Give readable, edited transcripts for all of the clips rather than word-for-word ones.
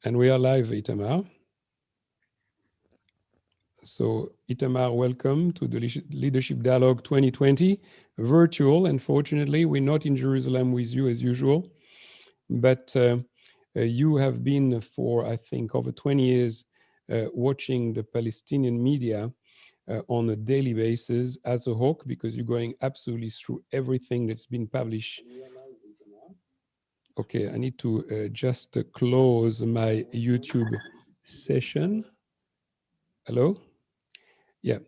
And we are live, Itamar. So, Itamar, welcome to the Leadership Dialogue 2020, virtual. Unfortunately, we're not in Jerusalem with you as usual, but you have been for, I think, over 20 years watching the Palestinian media on a daily basis as a hawk, because you're going absolutely through everything that's been published. Okay, I need to just close my YouTube session. Hello? Yeah,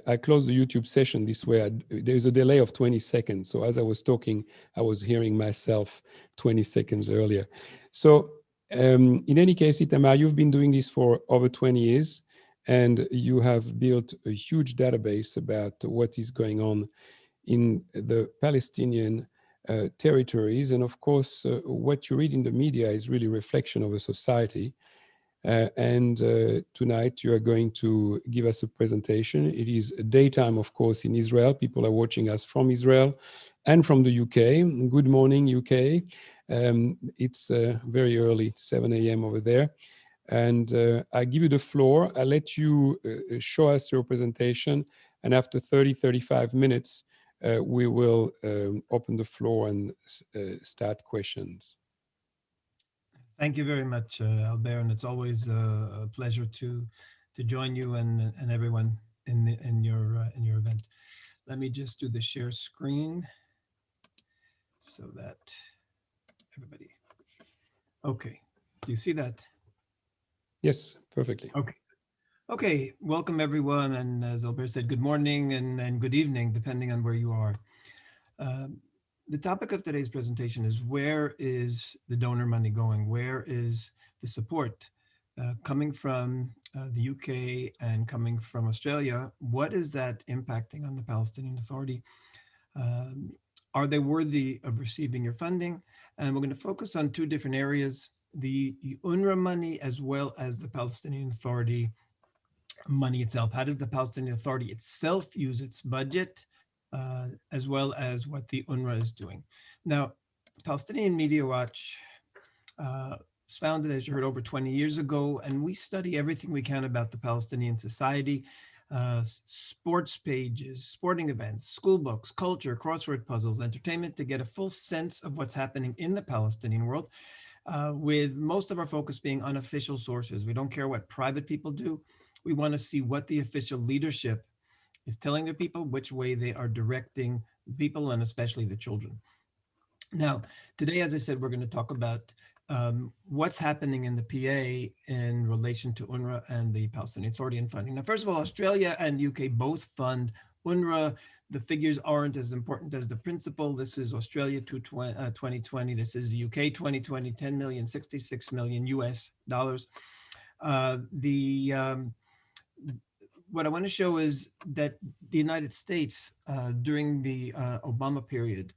I closed the YouTube session this way. There's a delay of 20 seconds. So as I was talking, I was hearing myself 20 seconds earlier. So in any case, Itamar, you've been doing this for over 20 years, and you have built a huge database about what is going on in the Palestinian territories. And of course, what you read in the media is really a reflection of a society. Tonight you are going to give us a presentation. It is daytime, of course, in Israel. People are watching us from Israel and from the UK. Good morning, UK. It's very early, 7 a.m. over there. And I give you the floor. I'll let you show us your presentation. And after 35 minutes, we will open the floor and start questions. Thank you very much, Albert, and it's always a pleasure to join you and everyone in your event. Let me just do the share screen so that everybody. Okay, do you see that? Yes, perfectly. Okay. Okay, welcome everyone, and as Albert said, good morning and good evening, depending on where you are. The topic of today's presentation is, where is the donor money going? Where is the support coming from the UK and coming from Australia? What is that impacting on the Palestinian Authority? Are they worthy of receiving your funding? And we're going to focus on two different areas, the UNRWA money as well as the Palestinian Authority money itself. How does the Palestinian Authority itself use its budget, as well as what the UNRWA is doing? Now, Palestinian Media Watch was founded, as you heard, over 20 years ago, and we study everything we can about the Palestinian society, sports pages, sporting events, school books, culture, crossword puzzles, entertainment, to get a full sense of what's happening in the Palestinian world, with most of our focus being unofficial sources. We don't care what private people do. We want to see what the official leadership is telling the people, which way they are directing the people, and especially the children. Now, today, as I said, we're going to talk about what's happening in the PA in relation to UNRWA and the Palestinian Authority and funding. Now, first of all, Australia and UK both fund UNRWA. The figures aren't as important as the principle. This is Australia 2020. This is the UK 2020, 10 million, 66 million US dollars. What I want to show is that the United States, during the Obama period,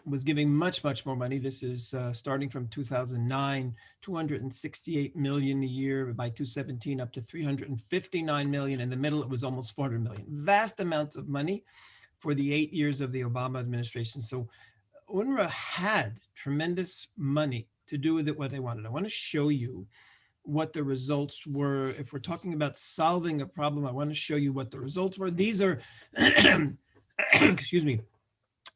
was giving much more money. This is starting from 2009, 268 million a year, by 2017 up to 359 million. In the middle, it was almost 400 million. Vast amounts of money for the 8 years of the Obama administration. So UNRWA had tremendous money to do with it what they wanted. I want to show you what the results were. If we're talking about solving a problem, I want to show you what the results were. These are, excuse me,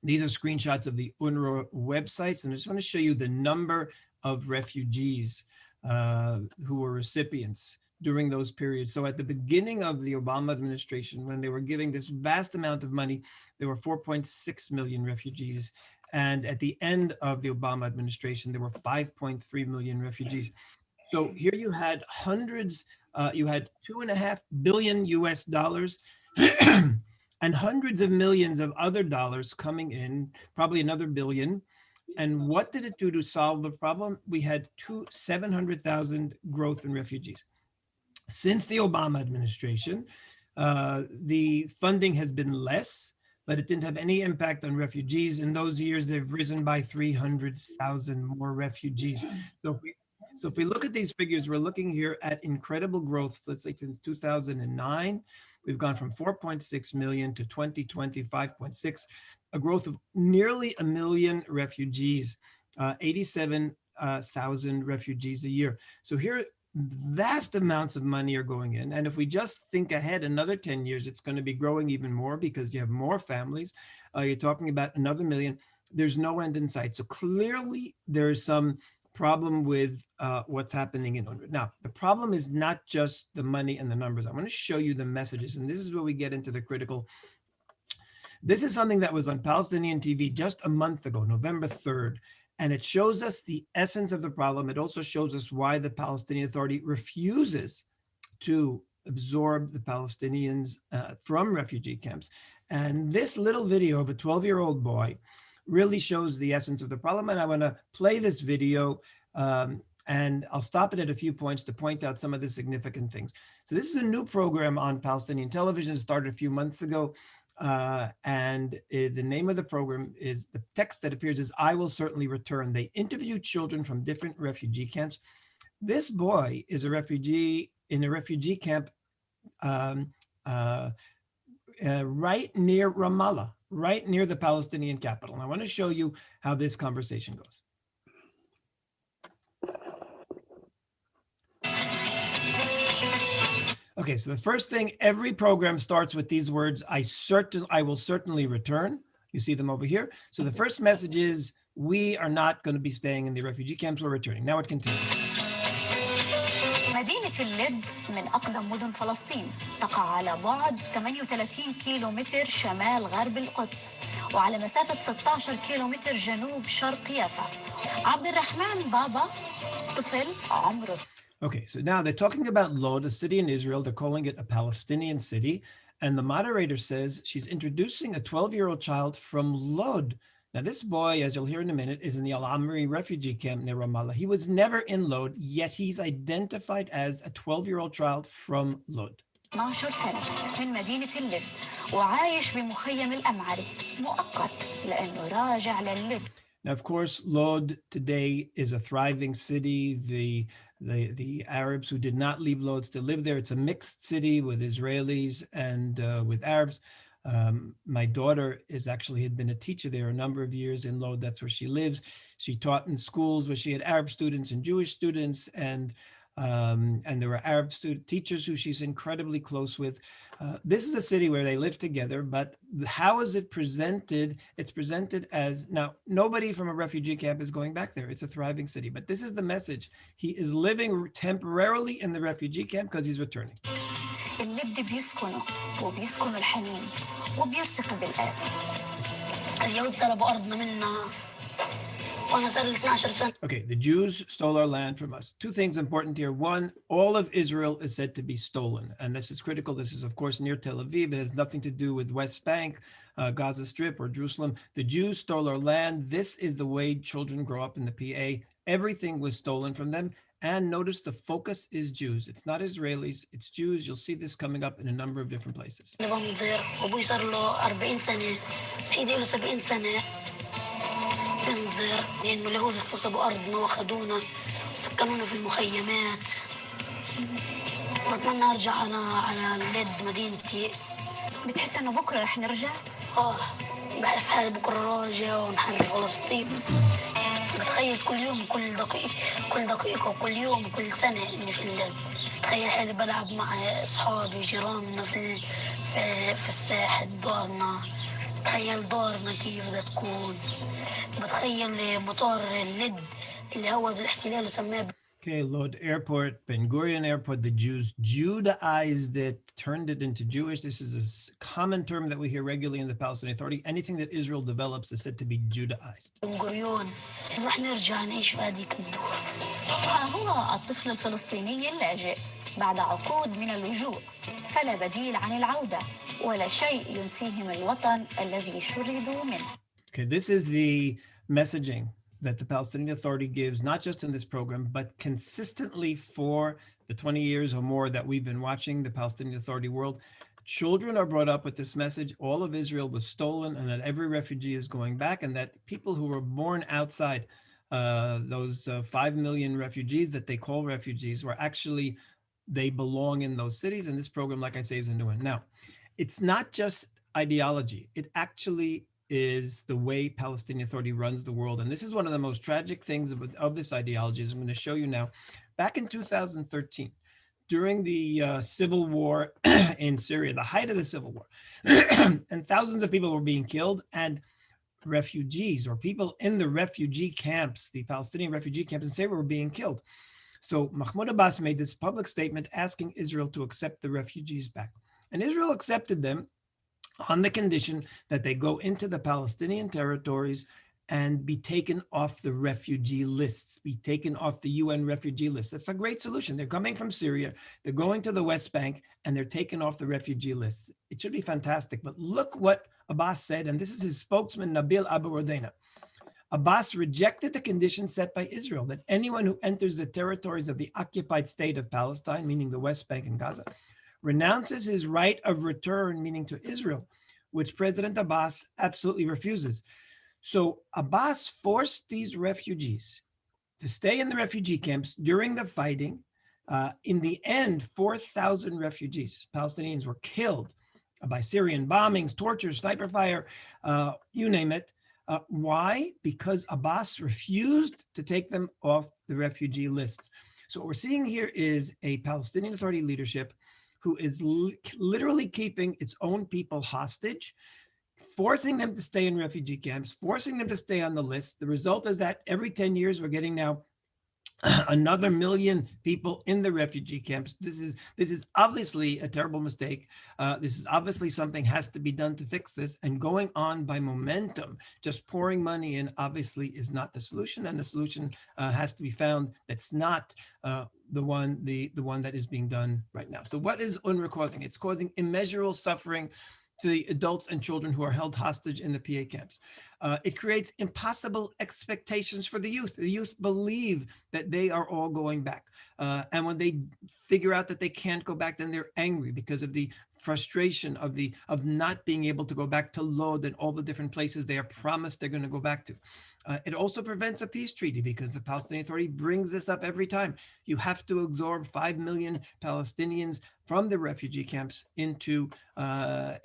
these are screenshots of the UNRWA websites, and I just want to show you the number of refugees who were recipients during those periods. So at the beginning of the Obama administration, when they were giving this vast amount of money, there were 4.6 million refugees. And at the end of the Obama administration, there were 5.3 million refugees. So here you had hundreds, you had $2.5 billion US dollars and hundreds of millions of other dollars coming in, probably another billion. And what did it do to solve the problem? We had 700,000 growth in refugees. Since the Obama administration, the funding has been less, but it didn't have any impact on refugees. In those years, they've risen by 300,000 more refugees. So if we look at these figures, we're looking here at incredible growth. Let's say since 2009, we've gone from 4.6 million to 2020, 5.6, a growth of nearly 1 million refugees, 87 100,000 refugees a year. So here, vast amounts of money are going in. And if we just think ahead another 10 years, it's going to be growing even more because you have more families. You're talking about another million. There's no end in sight. So clearly there's some problem with what's happening in UNRWA. Now, the problem is not just the money and the numbers. I want to show you the messages. And this is where we get into the critical. This is something that was on Palestinian TV just a month ago, November 3rd. And it shows us the essence of the problem. It also shows us why the Palestinian Authority refuses to absorb the Palestinians from refugee camps. And this little video of a 12-year-old boy really shows the essence of the problem. And I want to play this video, and I'll stop it at a few points to point out some of the significant things. So this is a new program on Palestinian television. It started a few months ago. The name of the program is, the text that appears is, "I will certainly return." They interview children from different refugee camps. This boy is a refugee in a refugee camp right near Ramallah, right near the Palestinian capital. And I want to show you how this conversation goes. Okay, so the first thing, every program starts with these words, I will certainly return. You see them over here. So the first message is, we are not going to be staying in the refugee camps, we're returning. Now it continues. مدينة اللد من أقدم مدن فلسطين، تقع على بعد 38 كيلومتر شمال غرب القدس وعلى مسافة 16 كيلومتر جنوب شرق يافا. عبد الرحمن بابا طفل عمره. Okay, so now they're talking about Lod, a city in Israel. They're calling it a Palestinian city. And the moderator says she's introducing a 12-year-old child from Lod. Now, this boy, as you'll hear in a minute, is in the Al-Aloul refugee camp near Ramallah. He was never in Lod, yet he's identified as a 12-year-old child from Lod. 12 سنة من مدينة اللد وعايش بمخيم الأمعري مؤقت لأنه راجع للد. Now, of course, Lod today is a thriving city. The Arabs who did not leave Lod still live there. It's a mixed city with Israelis and with Arabs. My daughter had been a teacher there a number of years in Lod. That's where she lives. She taught in schools where she had Arab students and Jewish students, and there were Arab teachers who she's incredibly close with. This is a city where they live together, but how is it presented? It's presented as, now, nobody from a refugee camp is going back there. It's a thriving city, but this is the message. He is living temporarily in the refugee camp because he's returning. اللد بيسكنوا وبيسكنوا الحنين وبيرتقي بالآتي. اليهود سلبوا أرضنا منا. Okay, the Jews stole our land from us. Two things important here. One, all of Israel is said to be stolen. And this is critical. This is, of course, near Tel Aviv. It has nothing to do with West Bank, Gaza Strip, or Jerusalem. The Jews stole our land. This is the way children grow up in the PA. Everything was stolen from them. And notice the focus is Jews. It's not Israelis, it's Jews. You'll see this coming up in a number of different places. تنظر لأنه اليهود اغتصبوا أرضنا وأخذونا وسكنونا في المخيمات. وأتمنى أرجع على اللد مدينتي. بتحس إنه بكرة رح نرجع؟ بحس حالي بكرة راجع ونحرر فلسطين. بتخيل كل يوم كل دقيقة وكل يوم وكل سنة إني في اللد. بتخيل حالي بلعب مع أصحابي وجيراننا في الساحل دارنا. بتخيل دارنا كيف بدها تكون. بتخيل مطار اللد اللي هو الاحتلال سماه. Okay, Lod Airport, Ben Gurion Airport, the Jews Judaized it, turned it into Jewish. This is a common term that we hear regularly in the Palestinian Authority. Anything that Israel develops is said to be Judaized. Ben Gurion, رح نرجع نعيش في هذيك الدور. ها هو الطفل الفلسطيني اللاجئ بعد عقود من اللجوء، فلا بديل عن العودة ولا شيء ينسيهم الوطن الذي شردوا منه. Okay, this is the messaging that the Palestinian Authority gives, not just in this program, but consistently for the 20 years or more that we've been watching the Palestinian Authority world. Children are brought up with this message. All of Israel was stolen, and that every refugee is going back, and that people who were born outside those 5 million refugees that they call refugees were actually, they belong in those cities. And this program, like I say, is a new one. Now, it's not just ideology. It actually is the way Palestinian Authority runs the world. And this is one of the most tragic things of this ideology, as I'm going to show you now. Back in 2013, during the civil war in Syria, the height of the civil war, and thousands of people were being killed, and refugees or people in the refugee camps, the Palestinian refugee camps in Syria, were being killed. So Mahmoud Abbas made this public statement asking Israel to accept the refugees back. And Israel accepted them on the condition that they go into the Palestinian territories and be taken off the refugee lists, be taken off the UN refugee list. That's a great solution. They're coming from Syria, they're going to the West Bank, and they're taken off the refugee lists. It should be fantastic. But look what Abbas said, and this is his spokesman, Nabil Abu Rodena. Abbas rejected the conditions set by Israel that anyone who enters the territories of the occupied state of Palestine, meaning the West Bank and Gaza, renounces his right of return, meaning to Israel, which President Abbas absolutely refuses. So Abbas forced these refugees to stay in the refugee camps during the fighting. In the end, 4,000 refugees, Palestinians, were killed by Syrian bombings, torture, sniper fire, you name it. Why? Because Abbas refused to take them off the refugee lists. So what we're seeing here is a Palestinian Authority leadership who is literally keeping its own people hostage, forcing them to stay in refugee camps, forcing them to stay on the list. The result is that every 10 years, we're getting now another million people in the refugee camps. This is obviously a terrible mistake. This is obviously something has to be done to fix this, and going on by momentum, just pouring money in, obviously is not the solution, and the solution has to be found that's not the one that is being done right now. So what is UNRWA causing? It's causing immeasurable suffering to the adults and children who are held hostage in the PA camps. It creates impossible expectations for the youth. The youth believe that they are all going back. And when they figure out that they can't go back, then they're angry because of the frustration of not being able to go back to Lod and all the different places they are promised they're going to go back to. It also prevents a peace treaty because the Palestinian Authority brings this up every time. You have to absorb 5 million Palestinians from the refugee camps into the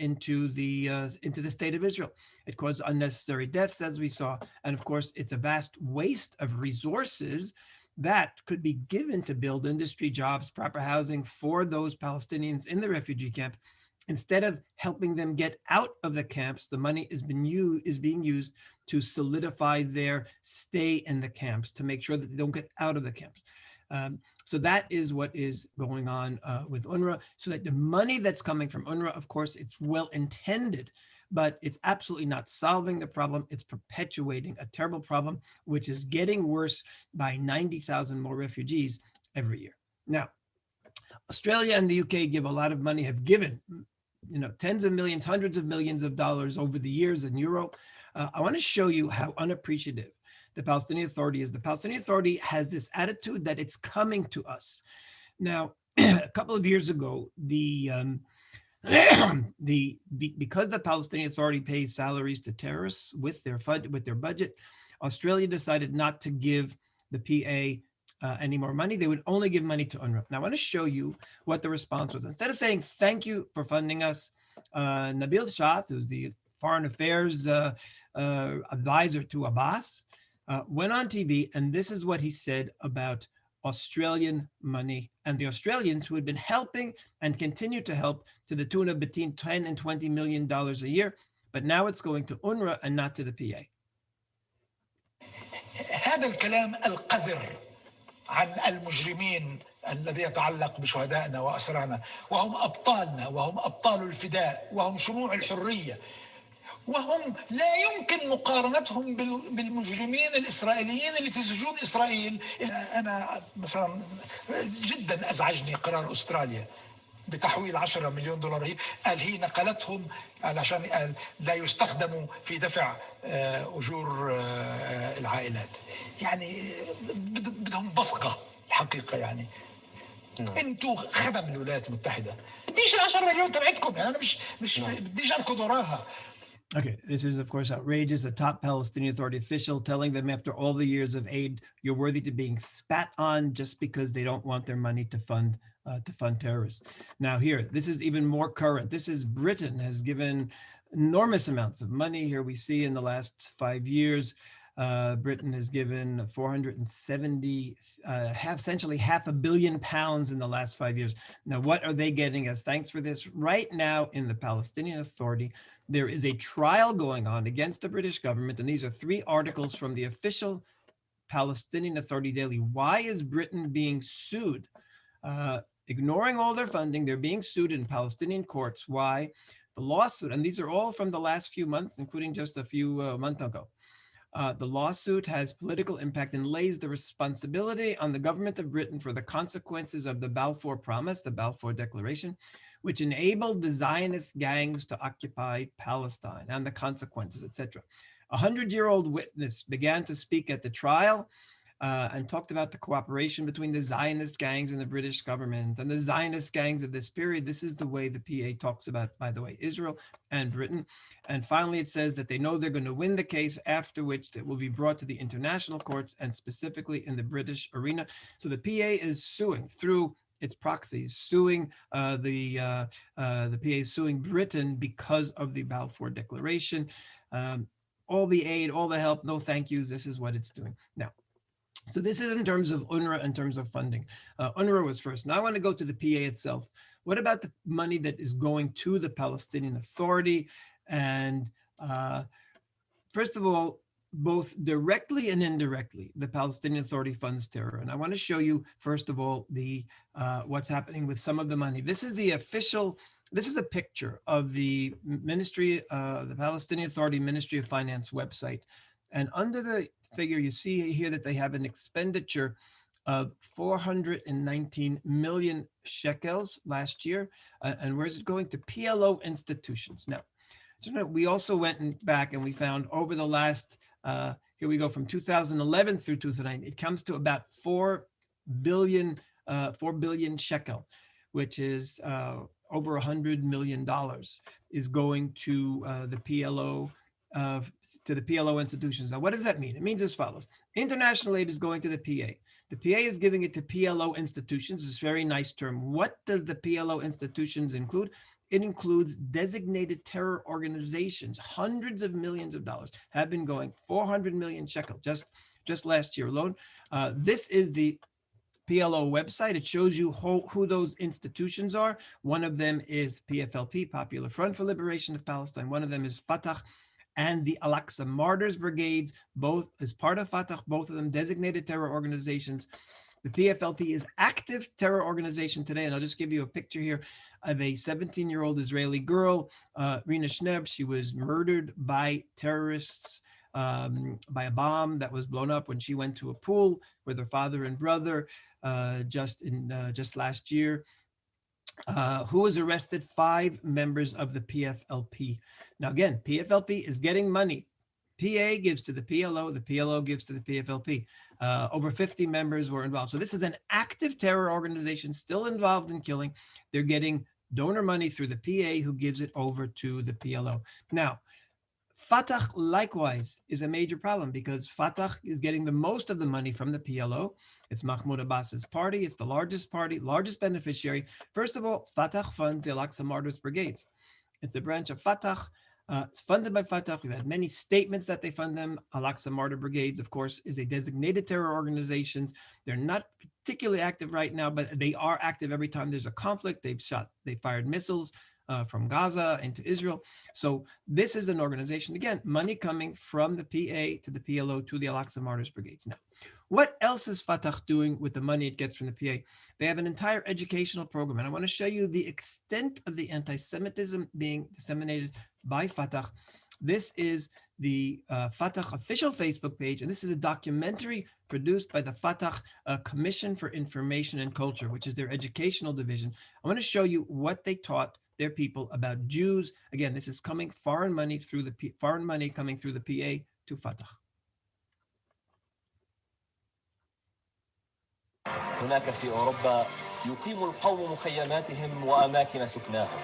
state of Israel. It caused unnecessary deaths, as we saw, and of course, it's a vast waste of resources that could be given to build industry, jobs, proper housing for those Palestinians in the refugee camp. Instead of helping them get out of the camps, the money is being used to solidify their stay in the camps, to make sure that they don't get out of the camps. So that is what is going on with UNRWA. So that the money that's coming from UNRWA, of course, it's well intended, but it's absolutely not solving the problem. It's perpetuating a terrible problem, which is getting worse by 90,000 more refugees every year. Now, Australia and the UK give a lot of money, have given, tens of millions, hundreds of millions of dollars over the years in euro. I want to show you how unappreciative the Palestinian Authority is. The Palestinian Authority has this attitude that it's coming to us. Now, a couple of years ago, because the Palestinian Authority pays salaries to terrorists with their budget, Australia decided not to give the PA any more money. They would only give money to UNRWA. Now I want to show you what the response was. Instead of saying thank you for funding us, Nabil Shaat, who's the foreign affairs advisor to Abbas, went on TV, and this is what he said about Australian money and the Australians who had been helping and continue to help to the tune of between 10 and $20 million a year, but now it's going to UNRWA and not to the PA. هذا الكلام القذر عن المجرمين الذي يتعلق بشهدائنا وأسرانا وهم أبطالنا وهم أبطال الفداء وهم شموع الحرية وهم لا يمكن مقارنتهم بالمجرمين الإسرائيليين اللي في سجون إسرائيل. أنا مثلا جدا أزعجني قرار أستراليا بتحويل 10 مليون دولار. قال هي نقلتهم علشان لا يستخدموا في دفع أجور العائلات. يعني بدهم بصقة الحقيقة. يعني انتوا خدم الولايات المتحدة. بديش 10 مليون تبعتكم. يعني أنا مش بديش أركض وراها. Okay, this is, of course, outrageous. A top Palestinian Authority official telling them after all the years of aid, you're worthy to being spat on just because they don't want their money to fund terrorists. Now here, this is even more current. This is Britain has given enormous amounts of money. Here we see in the last 5 years, Britain has given 470, essentially £500 million in the last 5 years. Now, what are they getting as thanks for this? Right now in the Palestinian Authority, there is a trial going on against the British government, and these are 3 articles from the official Palestinian Authority Daily. Why is Britain being sued? Ignoring all their funding, they're being sued in Palestinian courts. Why? The lawsuit, and these are all from the last few months, including just a few months ago. The lawsuit has political impact and lays the responsibility on the government of Britain for the consequences of the Balfour Promise, the Balfour Declaration, which enabled the Zionist gangs to occupy Palestine, and the consequences, etc. A 100-year-old witness began to speak at the trial and talked about the cooperation between the Zionist gangs and the British government and the Zionist gangs of this period. This is the way the PA talks about, by the way, Israel and Britain. And finally, it says that they know they're going to win the case, after which it will be brought to the international courts and specifically in the British arena. So the PA is suing through its proxies, suing the PA is suing Britain because of the Balfour Declaration. All the aid, all the help, no thank yous. This is what it's doing. Now, so this is in terms of UNRWA, in terms of funding. UNRWA was first. Now I want to go to the PA itself. What about the money that is going to the Palestinian Authority? And first of all, both directly and indirectly, the Palestinian Authority funds terror. And I want to show you, first of all, the what's happening with some of the money. This is the official, this is a picture of the Ministry, the Palestinian Authority Ministry of Finance website. And under the figure, you see here that they have an expenditure of 419 million shekels last year. And where is it going? To PLO institutions. Now, we also went back and we found over the last, here we go from 2011 through 2009, it comes to about 4 billion shekel, which is over $100 million is going to the PLO, to the PLO institutions. Now, what does that mean? It means as follows. International aid is going to the PA. The PA is giving it to PLO institutions. It's a very nice term. What does the PLO institutions include? It includes designated terror organizations. Hundreds of millions of dollars have been going, 400 million shekel just last year alone. This is the PLO website. It shows you who those institutions are. One of them is PFLP, Popular Front for Liberation of Palestine. One of them is Fatah and the Al-Aqsa Martyrs Brigades, both as part of Fatah, both of them designated terror organizations. The PFLP is active terror organization today, and I'll just give you a picture here of a 17-year-old Israeli girl, Rina Shneb. She was murdered by terrorists, by a bomb that was blown up when she went to a pool with her father and brother just last year. Who was arrested? 5 members of the PFLP. Now, again, PFLP is getting money. PA gives to the PLO gives to the PFLP. Over 50 members were involved. So this is an active terror organization still involved in killing. They're getting donor money through the PA, who gives it over to the PLO. Now, Fatah likewise is a major problem because Fatah is getting the most of the money from the PLO. It's Mahmoud Abbas's party. It's the largest party, largest beneficiary. First of all, Fatah funds the Al-Aqsa Martyrs Brigades. It's a branch of Fatah. It's funded by Fatah. We've had many statements that they fund them. Al-Aqsa Martyr Brigades, of course, is a designated terror organization. They're not particularly active right now, but they are active every time there's a conflict. They fired missiles from Gaza into Israel. So this is an organization, again, money coming from the PA to the PLO to the Al-Aqsa Martyrs Brigades. Now, what else is Fatah doing with the money it gets from the PA? They have an entire educational program, and I want to show you the extent of the anti-Semitism being disseminated by Fatah. This is the Fatah official Facebook page, and this is a documentary produced by the Fatah Commission for Information and Culture, which is their educational division. I want to show you what they taught their people about Jews. Again, this is coming foreign money coming through the PA to Fatah. هناك في أوروبا يقيم القوم مخيماتهم وأماكن سكناهم.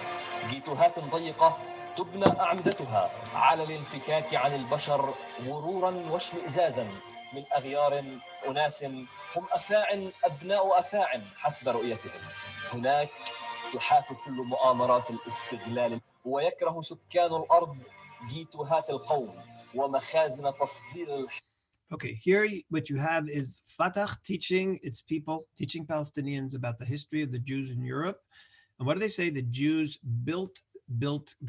جيتوهات ضيقة تبنى أعمدتها على الانفكاك عن البشر غرورا واشمئزازا من أغيار أناس هم أفاعن أبناء أفاعن حسب رؤيتهم. هناك تحاك كل مؤامرات الاستغلال. ويكره سكان الأرض جيتوهات القوم ومخازن تصدير. Okay, here what you have is Fatah teaching its people, teaching Palestinians about the history of the Jews in Europe. And what do they say? The Jews built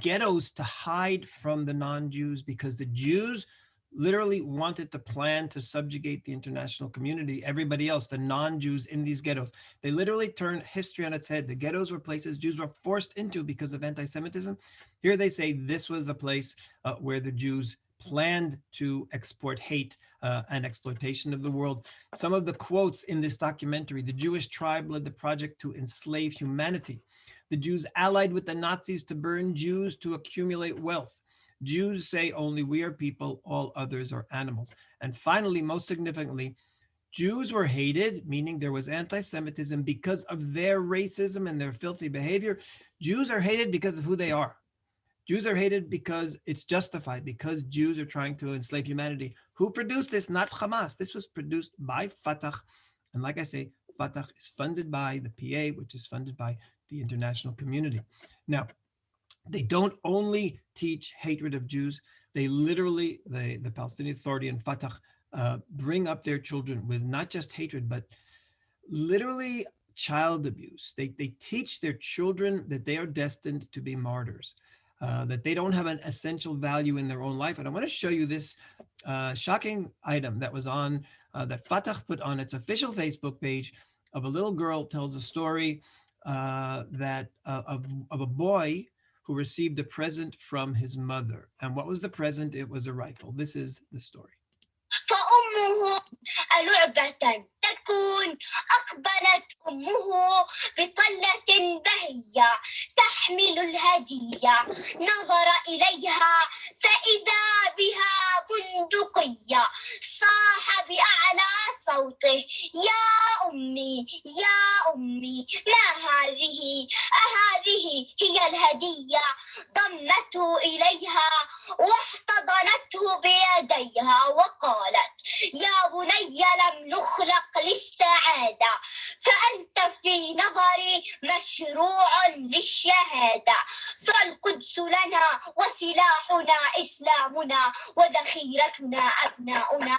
ghettos to hide from the non-Jews because the Jews literally wanted to plan to subjugate the international community, everybody else, the non-Jews in these ghettos. They literally turned history on its head. The ghettos were places Jews were forced into because of anti-Semitism. Here they say this was the place where the Jews planned to export hate and exploitation of the world. Some of the quotes in this documentary: the Jewish tribe led the project to enslave humanity. The Jews allied with the Nazis to burn Jews to accumulate wealth. Jews say only we are people, all others are animals. And finally, most significantly, Jews were hated, meaning there was anti-Semitism because of their racism and their filthy behavior. Jews are hated because of who they are. Jews are hated because it's justified, because Jews are trying to enslave humanity. Who produced this? Not Hamas. This was produced by Fatah. And like I say, Fatah is funded by the PA, which is funded by the international community. Now, they don't only teach hatred of Jews. They literally, the Palestinian Authority and Fatah bring up their children with not just hatred, but literally child abuse. They teach their children that they are destined to be martyrs. That they don't have an essential value in their own life. And I want to show you this shocking item that was on, that Fatah put on its official Facebook page, of a little girl tells a story that of a boy who received a present from his mother. And what was the present? It was a rifle. This is the story. فأمه لعبة تكون أقبلت أمه بطلة بهية تحمل الهدية نظر إليها فإذا بها بندقية صاح بأعلى صوته يا أمي يا أمي ما هذه أهذه هي الهدية ضمته إليها واحتضنته بيديها وقالت يا بني لم نخلق للسعادة فأنت في نظري مشروع للشهادة فالقدس لنا وسلاحنا إسلامنا وذخيرتنا أبناؤنا.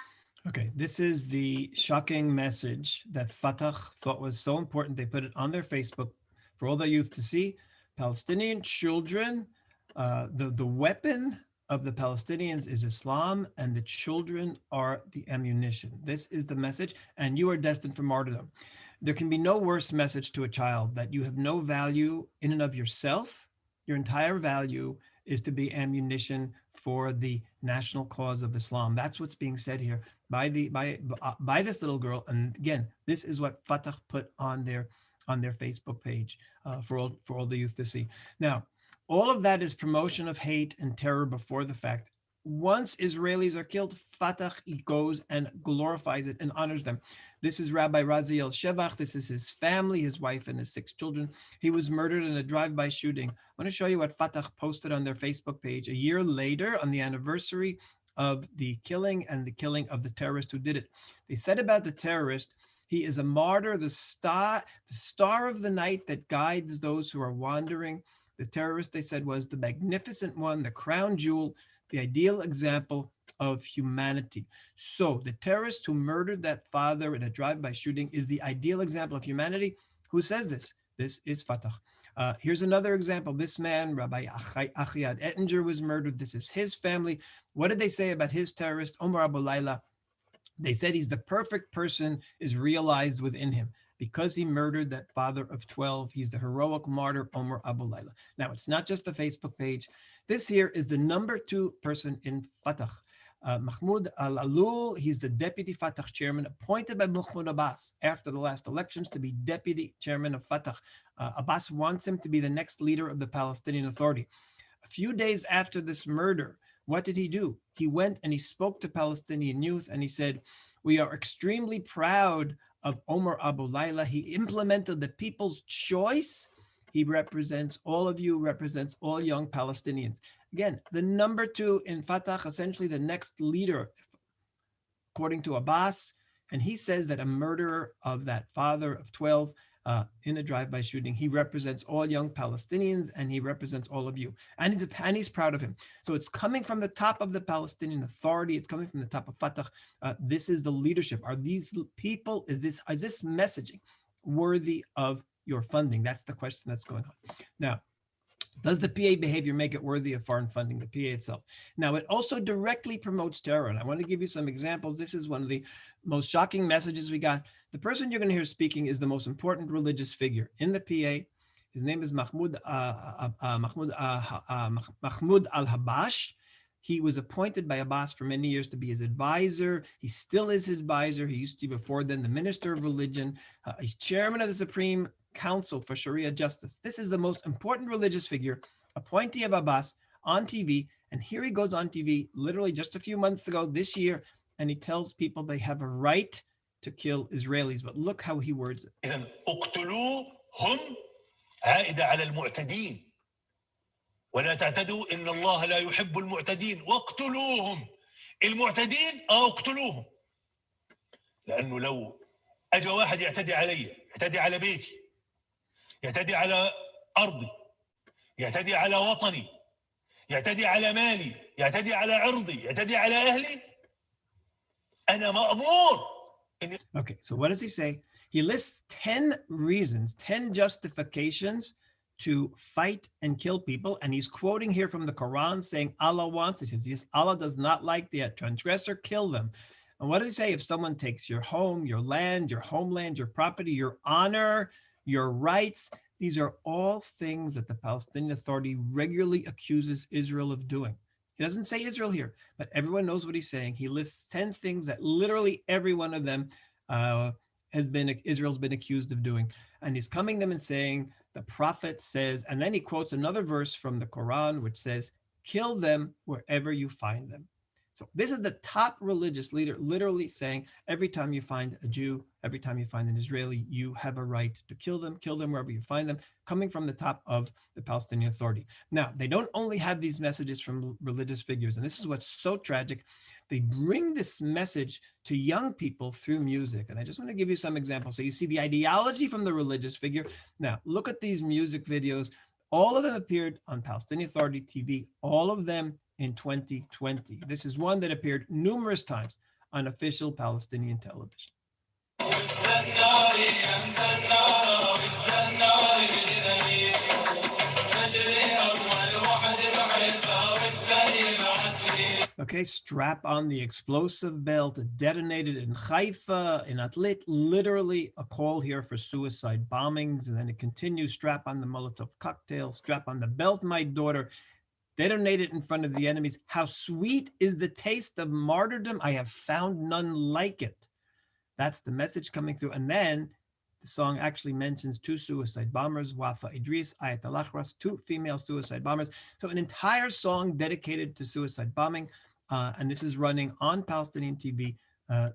Okay, this is the shocking message that Fatah thought was so important. They put it on their Facebook for all the youth to see. Palestinian children, the weapon of the Palestinians is Islam, and the children are the ammunition. This is the message, and you are destined for martyrdom. There can be no worse message to a child, that you have no value in and of yourself. Your entire value is to be ammunition for the national cause of Islam. That's what's being said here by this little girl. And again, this is what Fatah put on their Facebook page for all the youth to see. Now, all of that is promotion of hate and terror before the fact. Once Israelis are killed, Fatah goes and glorifies it and honors them. This is Rabbi Razi El-Shevach. This is his family, his wife and his 6 children. He was murdered in a drive-by shooting. I want to show you what Fatah posted on their Facebook page a year later on the anniversary of the killing and the killing of the terrorist who did it. They said about the terrorist, he is a martyr, the star of the night that guides those who are wandering. The terrorist, they said, was the magnificent one, the crown jewel, the ideal example of humanity. So the terrorist who murdered that father in a drive-by shooting is the ideal example of humanity. Who says this? This is Fatah. Here's another example. This man, Rabbi Achiad Ettinger, was murdered. This is his family. What did they say about his terrorist, Omar Abu Layla? They said he's the perfect person is realized within him. Because he murdered that father of 12, he's the heroic martyr, Omar Abu Layla. Now, it's not just the Facebook page. This here is the number 2 person in Fatah. Mahmoud Al-Aloul, he's the deputy Fatah chairman, appointed by Mahmoud Abbas after the last elections to be deputy chairman of Fatah. Abbas wants him to be the next leader of the Palestinian Authority. A few days after this murder, what did he do? He went and he spoke to Palestinian youth and he said, we are extremely proud of Omar Abu Layla. He implemented the people's choice. He represents all of you, represents all young Palestinians. Again, the number 2 in Fatah, essentially the next leader, according to Abbas. And he says that a murderer of that father of 12 in a drive-by shooting. He represents all young Palestinians, and he represents all of you. And he's proud of him. So it's coming from the top of the Palestinian Authority. It's coming from the top of Fatah. This is the leadership. Are these people, is this messaging worthy of your funding? That's the question that's going on. Now, does the PA behavior make it worthy of foreign funding, the PA itself? Now, it also directly promotes terror. And I want to give you some examples. This is one of the most shocking messages we got. The person you're going to hear speaking is the most important religious figure in the PA. His name is Mahmoud Al-Abbas. He was appointed by Abbas for many years to be his advisor. He still is his advisor. He used to be before then the minister of religion. He's chairman of the Supreme Council for Sharia Justice. This is the most important religious figure, appointee of Abbas, on TV. And here he goes on TV literally just a few months ago this year, and he tells people they have a right to kill Israelis. But look how he words it. إذن اقتلوهم عائدة على المعتدين ولا تعتدوا إن الله لا يحب المعتدين واقتلوهم. المعتدين اقتلوهم. لأنه لو أجا واحد يعتدي علي، يعتدي على بيتي، يعتدي على أرضي، يعتدي على وطني، يعتدي على مالي، يعتدي على عرضي، يعتدي على أهلي، أنا مأمور. Okay, so what does he say? He lists 10 reasons, 10 justifications to fight and kill people. And he's quoting here from the Quran saying Allah wants, he says, yes, Allah does not like the transgressor, kill them. And what does he say? If someone takes your home, your land, your homeland, your property, your honor, your rights, these are all things that the Palestinian Authority regularly accuses Israel of doing. He doesn't say Israel here, but everyone knows what he's saying. He lists 10 things that literally every one of them Israel's been accused of doing. And he's coming to them and saying, the prophet says, and then he quotes another verse from the Quran, which says, kill them wherever you find them. So this is the top religious leader literally saying, every time you find a Jew, every time you find an Israeli, you have a right to kill them wherever you find them, coming from the top of the Palestinian Authority. Now, they don't only have these messages from religious figures, and this is what's so tragic. They bring this message to young people through music. And I just want to give you some examples. So you see the ideology from the religious figure. Now, look at these music videos. All of them appeared on Palestinian Authority TV, all of them in 2020. This is one that appeared numerous times on official Palestinian television. Okay, strap on the explosive belt, detonated in Haifa, in Atlit, literally a call here for suicide bombings. And then it continues, strap on the Molotov cocktail, strap on the belt, my daughter, detonated in front of the enemies. How sweet is the taste of martyrdom? I have found none like it. That's the message coming through. And then the song actually mentions 2 suicide bombers, Wafa Idris, Ayat al-Akhras, 2 female suicide bombers. So an entire song dedicated to suicide bombing. And this is running on Palestinian TV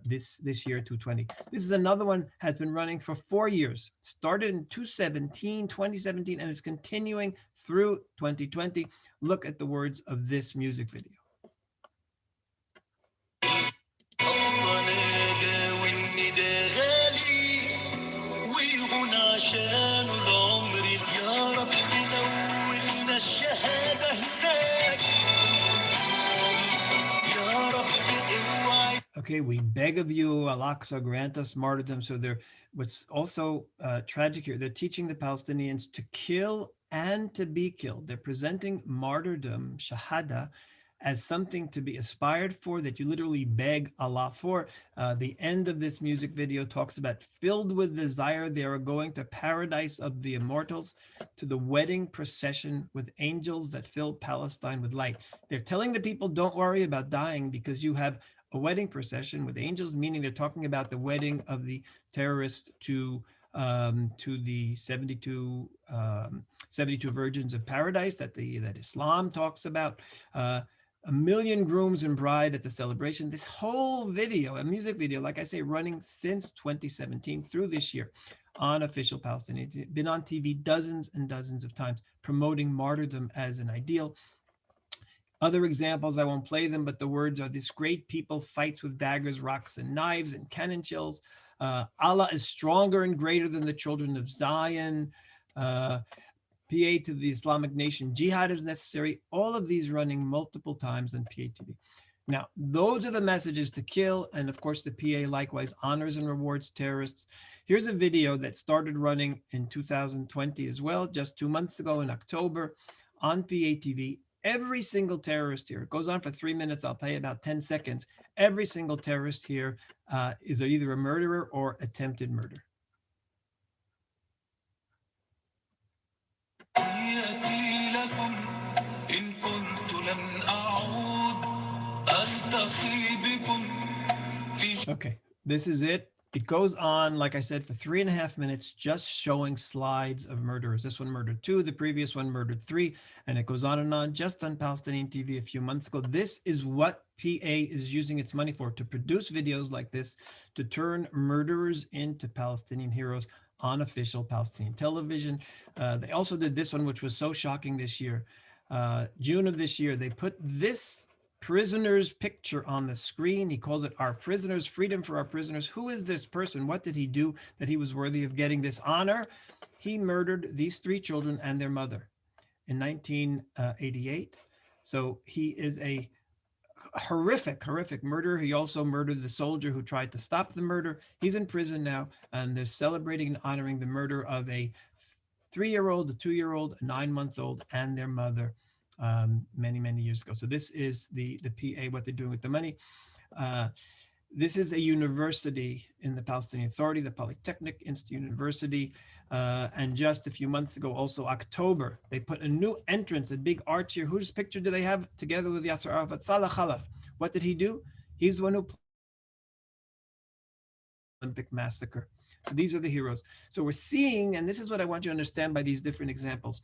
this year, 2020. This is another one, has been running for 4 years. Started in 2017, and it's continuing through 2020. Look at the words of this music video. Okay, we beg of you, Al-Aqsa, grant us martyrdom. So what's also tragic here, they're teaching the Palestinians to kill and to be killed. They're presenting martyrdom, shahada, as something to be aspired for, that you literally beg Allah for. The end of this music video talks about filled with desire, they are going to paradise of the immortals, to the wedding procession with angels that fill Palestine with light. They're telling the people, don't worry about dying because you have a wedding procession with angels, meaning they're talking about the wedding of the terrorists to the 72 virgins of paradise that Islam talks about. 1 million grooms and bride at the celebration. This whole video, a music video, like I say, running since 2017 through this year on official Palestinian, been on TV dozens and dozens of times, promoting martyrdom as an ideal. Other examples, I won't play them, but the words are, this great people fights with daggers, rocks, and knives, and cannon shells. Allah is stronger and greater than the children of Zion. PA to the Islamic nation, jihad is necessary. All of these running multiple times on PA-TV. Now, those are the messages to kill. And of course, the PA likewise honors and rewards terrorists. Here's a video that started running in 2020 as well, just 2 months ago in October on PA-TV. Every single terrorist here, it goes on for 3 minutes, I'll play about 10 seconds. Every single terrorist here is either a murderer or attempted murder. Okay, this is it. It goes on, like I said, for 3.5 minutes, just showing slides of murderers. This one murdered 2, the previous one murdered 3, and it goes on and on, just on Palestinian TV a few months ago. This is what PA is using its money for, to produce videos like this, to turn murderers into Palestinian heroes on official Palestinian television. They also did this one, which was so shocking this year. June of this year, they put this prisoner's picture on the screen. He calls it Our Prisoners, Freedom for Our Prisoners. Who is this person? What did he do that he was worthy of getting this honor? He murdered these 3 children and their mother in 1988. So he is a horrific murderer. He also murdered the soldier who tried to stop the murder. He's in prison now, and they're celebrating and honoring the murder of a 3-year-old, a 2-year-old, a 9-month-old, and their mother. Many years ago. So this is the PA, what they're doing with the money. This is a university in the Palestinian Authority, the Polytechnic Institute University. And just a few months ago, also October, they put a new entrance, a big arch here. Whose picture do they have together with Yasser Arafat? Salah Khalaf. What did he do? He's the one who played the Olympic massacre. So these are the heroes. So we're seeing, and this is what I want you to understand by these different examples.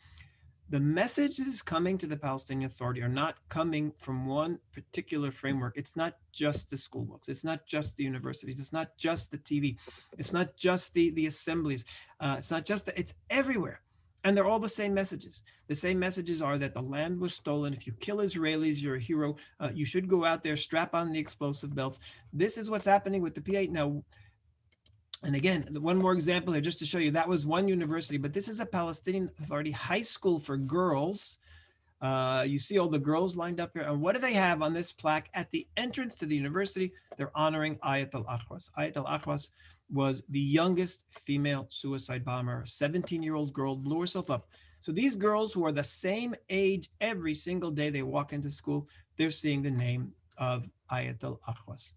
The messages coming to the Palestinian Authority are not coming from one particular framework. It's not just the school books. It's not just the universities. It's not just the TV. It's not just the assemblies. It's not just it's everywhere. And they're all the same messages. The same messages are that the land was stolen. If you kill Israelis, you're a hero. You should go out there, strap on the explosive belts. This is what's happening with the P8 now. And again, one more example here, just to show you, that was one university, but this is a Palestinian Authority high school for girls. You see all the girls lined up here. And what do they have on this plaque? At the entrance to the university, they're honoring Ayat al-Akhwas. Ayat al-Akhwas was the youngest female suicide bomber. A 17-year-old girl blew herself up. So these girls who are the same age every single day they walk into school, they're seeing the name of Ayat al-Akhwas.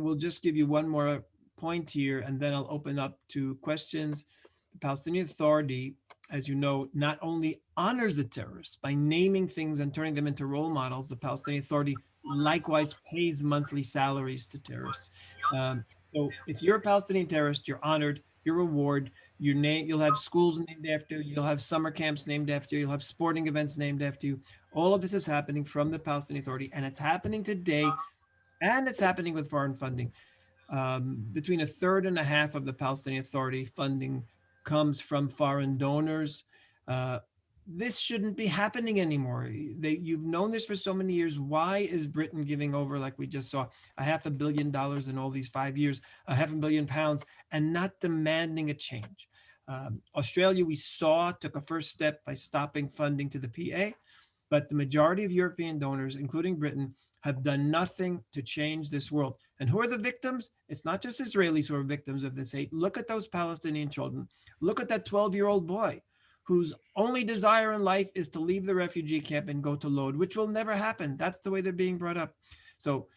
We'll just give you one more point here, and then I'll open up to questions. The Palestinian Authority, as you know, not only honors the terrorists by naming things and turning them into role models, the Palestinian Authority likewise pays monthly salaries to terrorists. So if you're a Palestinian terrorist, you're honored, your reward, you'll have schools named after you, you'll have summer camps named after you, you'll have sporting events named after you. All of this is happening from the Palestinian Authority, and it's happening today, and it's happening with foreign funding. Between 1/3 and 1/2 of the Palestinian Authority funding comes from foreign donors. This shouldn't be happening anymore. You've known this for so many years. Why is Britain giving over, like we just saw, $500 million in all these 5 years, £500 million, and not demanding a change? Australia, we saw, took a first step by stopping funding to the PA, but the majority of European donors, including Britain, have done nothing to change this world. And who are the victims? It's not just Israelis who are victims of this hate. Look at those Palestinian children. Look at that 12-year-old boy whose only desire in life is to leave the refugee camp and go to Lod, which will never happen. That's the way they're being brought up. So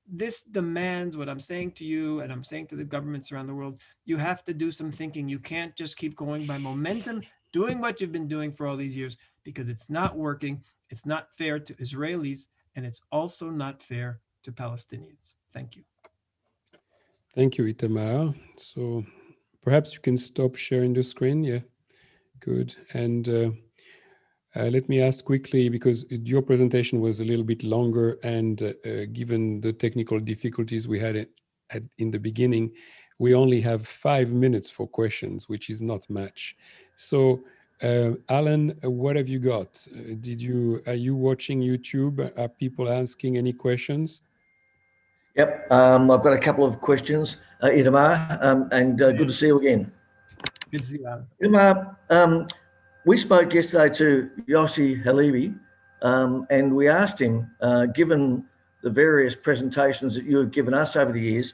this demands what I'm saying to you, and I'm saying to the governments around the world, you have to do some thinking. You can't just keep going by momentum, doing what you've been doing for all these years, because it's not working. It's not fair to Israelis, and it's also not fair to Palestinians. Thank you. Thank you, Itamar. So perhaps you can stop sharing the screen. Yeah, good. And let me ask quickly, because your presentation was a little bit longer, and given the technical difficulties we had in the beginning, we only have 5 minutes for questions, which is not much. So Alan, what have you got? Are you watching YouTube? Are people asking any questions? Yep, I've got a couple of questions, Itamar, and good to see you again. Good to see you, Alan. Itamar, we spoke yesterday to Yossi Halevi, and we asked him, given the various presentations that you have given us over the years,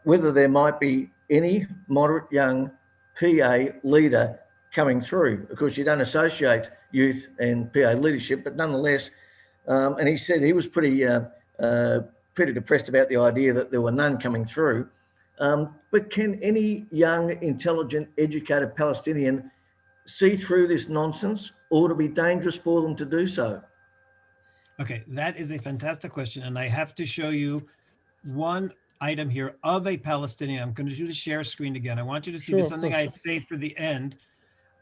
whether there might be any moderate young PA leader coming through, because you don't associate youth and PA leadership, but nonetheless, and he said he was pretty depressed about the idea that there were none coming through. But can any young, intelligent, educated Palestinian see through this nonsense, or to be dangerous for them to do so? Okay, that is a fantastic question. And I have to show you one item here of a Palestinian. I'm going to do the share screen again. I want you to see this, something I had saved for the end.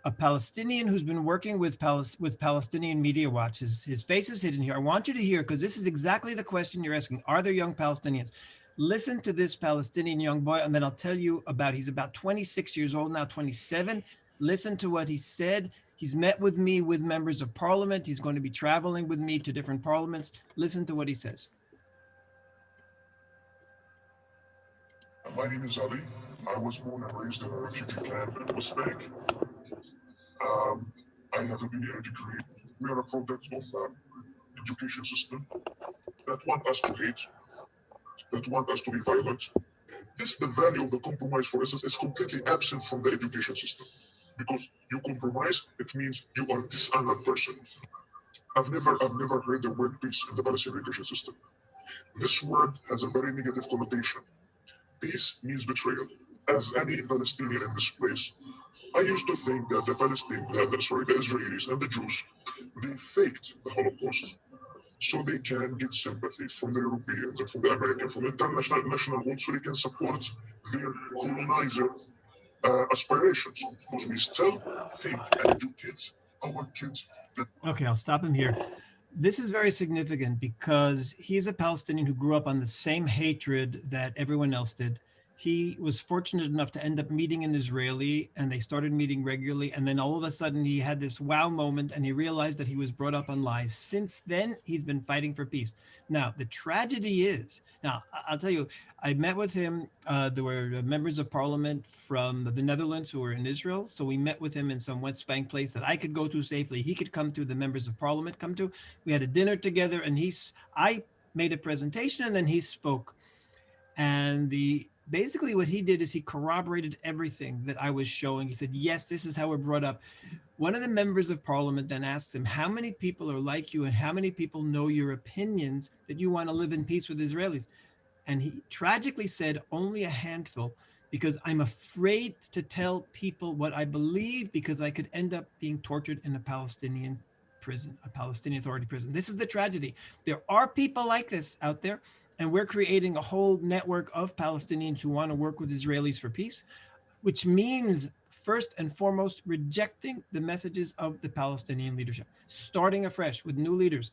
A Palestinian who's been working with Palestinian Media Watch. His face is hidden here. I want you to hear, because this is exactly the question you're asking. Are there young Palestinians? Listen to this Palestinian young boy, and then I'll tell you he's about 26 years old now, 27. Listen to what he said. He's met with me with members of parliament. He's going to be traveling with me to different parliaments. Listen to what he says. My name is Ali. I was born and raised in a refugee camp in West Bank. I have a BA degree. We are a product of education system that want us to hate, that want us to be violent. The value of the compromise, for instance, is completely absent from the education system. Because you compromise, it means you are a dishonored person. I've never heard the word peace in the Palestinian education system. This word has a very negative connotation. Peace means betrayal. As any Palestinian in this place, I used to think that the Israelis and the Jews, they faked the Holocaust so they can get sympathy from the Europeans and from the Americans, from the international world, so they can support their colonizer aspirations. Because we still think and educate our kids. Okay, I'll stop him here. This is very significant because he's a Palestinian who grew up on the same hatred that everyone else did. He was fortunate enough to end up meeting an Israeli, and they started meeting regularly. And then all of a sudden he had this wow moment, and he realized that he was brought up on lies. Since then, he's been fighting for peace. Now, the tragedy is, I'll tell you, I met with him. There were members of parliament from the Netherlands who were in Israel. So we met with him in some West Bank place that I could go to safely. He could come to, the members of parliament come to. We had a dinner together, and I made a presentation, and then he spoke. And basically what he did is he corroborated everything that I was showing. He said, yes, this is how we're brought up. One of the members of parliament then asked him, how many people are like you and how many people know your opinions that you want to live in peace with Israelis? And he tragically said, only a handful, because I'm afraid to tell people what I believe because I could end up being tortured in a Palestinian prison, a Palestinian Authority prison. This is the tragedy. There are people like this out there. And we're creating a whole network of Palestinians who want to work with Israelis for peace, which means first and foremost, rejecting the messages of the Palestinian leadership, starting afresh with new leaders.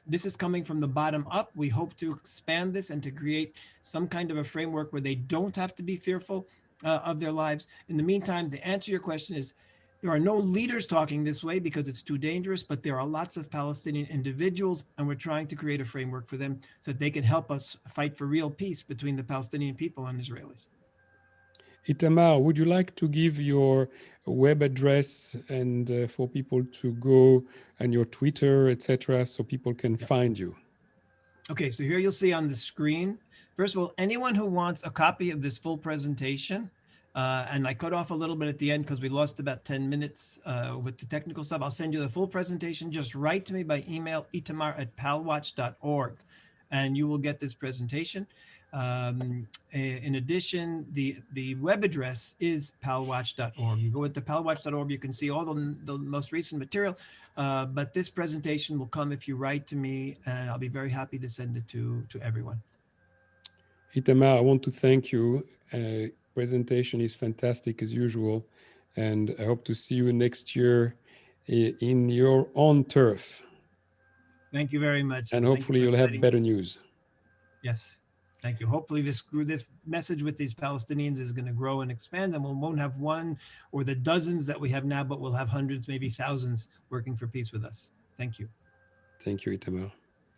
This is coming from the bottom up. We hope to expand this and to create some kind of a framework where they don't have to be fearful of their lives. In the meantime, to answer your question is, there are no leaders talking this way because it's too dangerous, but there are lots of Palestinian individuals, and we're trying to create a framework for them so that they can help us fight for real peace between the Palestinian people and Israelis. Itamar, would you like to give your web address and for people to go and your Twitter, etc., so people can find you? Okay, so here you'll see on the screen, first of all, anyone who wants a copy of this full presentation, and I cut off a little bit at the end because we lost about 10 minutes with the technical stuff. I'll send you the full presentation. Just write to me by email, itamar@palwatch.org, and you will get this presentation. In addition, the web address is palwatch.org. You go into palwatch.org, you can see all the most recent material, but this presentation will come if you write to me, and I'll be very happy to send it to everyone. Itamar, I want to thank you. Presentation is fantastic as usual, and I hope to see you next year in your own turf. Thank you very much. And hopefully you'll have better news. Yes. Thank you. Hopefully this message with these Palestinians is going to grow and expand, and we won't have one or the dozens that we have now, but we'll have hundreds, maybe thousands working for peace with us. Thank you. Thank you, Itamar.